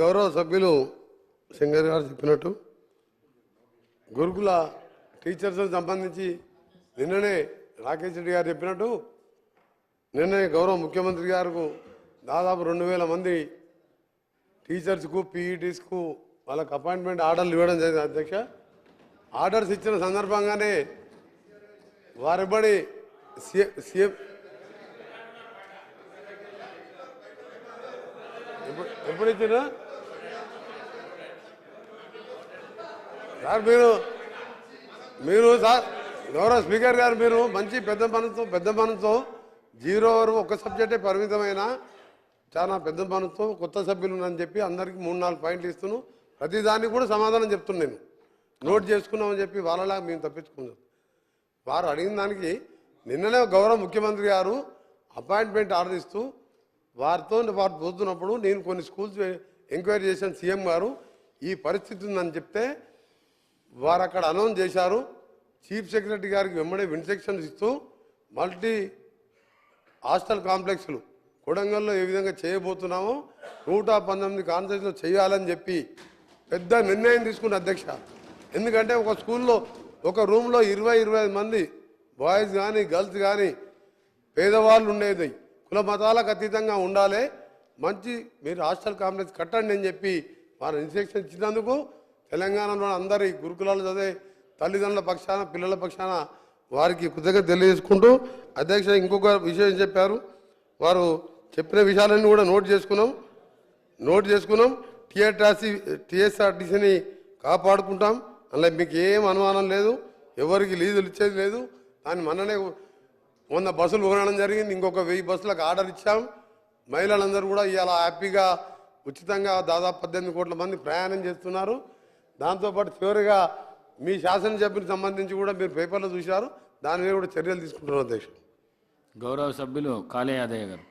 గౌరవ సభ్యులు సింగర్ గారు చెప్పినట్టు గురుకుల టీచర్స్ సంబంధించి నిన్ననే రాకేష్ రెడ్డి గారు చెప్పినట్టు నిన్ననే గౌరవ ముఖ్యమంత్రి గారు దాదాపు 2000 మంది టీచర్స్కు పీఈటీస్కు వాళ్ళకు అపాయింట్మెంట్ ఆర్డర్లు ఇవ్వడం జరిగింది అధ్యక్ష. ఆర్డర్స్ ఇచ్చిన సందర్భంగానే వారిబడి సీఎం ఎప్పుడు ఇచ్చినా సార్ మీరు సార్ గౌరవ స్పీకర్ గారు మీరు మంచి పెద్ద మనసుతో 0 వరకు ఒక సబ్జెక్టే పరిమితమైన చాలా పెద్ద మనసుతో కొత్త సభ్యులు ఉన్నారని చెప్పి అందరికీ 3-4 పాయింట్లు ఇస్తున్నాను. ప్రతిదానికి కూడా సమాధానం చెప్తున్నాను. నేను నోట్ చేసుకున్నామని చెప్పి వాళ్ళలా మేము తప్పించుకున్నాం. వారు అడిగిన దానికి నిన్ననే గౌరవ ముఖ్యమంత్రి గారు అపాయింట్మెంట్ ఆర్డర్ ఇస్తూ వారితో వారు పోతున్నప్పుడు నేను కొన్ని స్కూల్స్ ఎంక్వైరీ చేశాను. సీఎం గారు ఈ పరిస్థితి ఉందని చెప్తే వారు అక్కడ అనౌన్స్ చేశారు. చీఫ్ సెక్రటరీ గారికి వెంబడే ఇన్స్ట్రక్షన్స్ ఇస్తూ మల్టీ హాస్టల్ కాంప్లెక్స్లు కొడంగల్లో ఏ విధంగా చేయబోతున్నామో 119 కాన్స్టిట్యూన్సీలో చేయాలని చెప్పి పెద్ద నిర్ణయం తీసుకున్న అధ్యక్ష. ఎందుకంటే ఒక స్కూల్లో ఒక రూమ్లో 20-25 మంది బాయ్స్ కానీ గర్ల్స్ కానీ పేదవాళ్ళు ఉండేది కుల మతాలకు అతీతంగా ఉండాలి. మంచి మీరు హాస్టల్ కాంప్లెక్స్ కట్టండి అని చెప్పి వారు ఇన్స్ట్రక్షన్ ఇచ్చినందుకు తెలంగాణలో అందరి గురుకులాలు చదివే తల్లిదండ్రుల పక్షాన పిల్లల పక్షాన వారికి కృతజ్ఞత తెలియజేసుకుంటూ అధ్యక్ష ఇంకొక విషయం చెప్పారు. వారు చెప్పిన విషయాలన్నీ కూడా నోట్ చేసుకున్నాం. టీఎస్ఆర్టీసీని కాపాడుకుంటాం. అలా మీకు ఏం అనుమానం లేదు. ఎవరికి లీజులు ఇచ్చేది లేదు. దాన్ని మొన్ననే 100 బస్సులు కొనడం జరిగింది. ఇంకొక 1000 బస్సులకు ఆర్డర్ ఇచ్చాం. మహిళలందరూ కూడా ఇవాళ హ్యాపీగా ఉచితంగా దాదాపు 18 కోట్ల మంది ప్రయాణం చేస్తున్నారు. దాంతోపాటు చివరిగా మీ శాసనసభ్యునికి సంబంధించి కూడా మీరు పేపర్లో చూశారు. దాని మీద కూడా చర్యలు తీసుకుంటున్నారు అధ్యక్ష. గౌరవ సభ్యులు కాళే యాదయ్య గారు.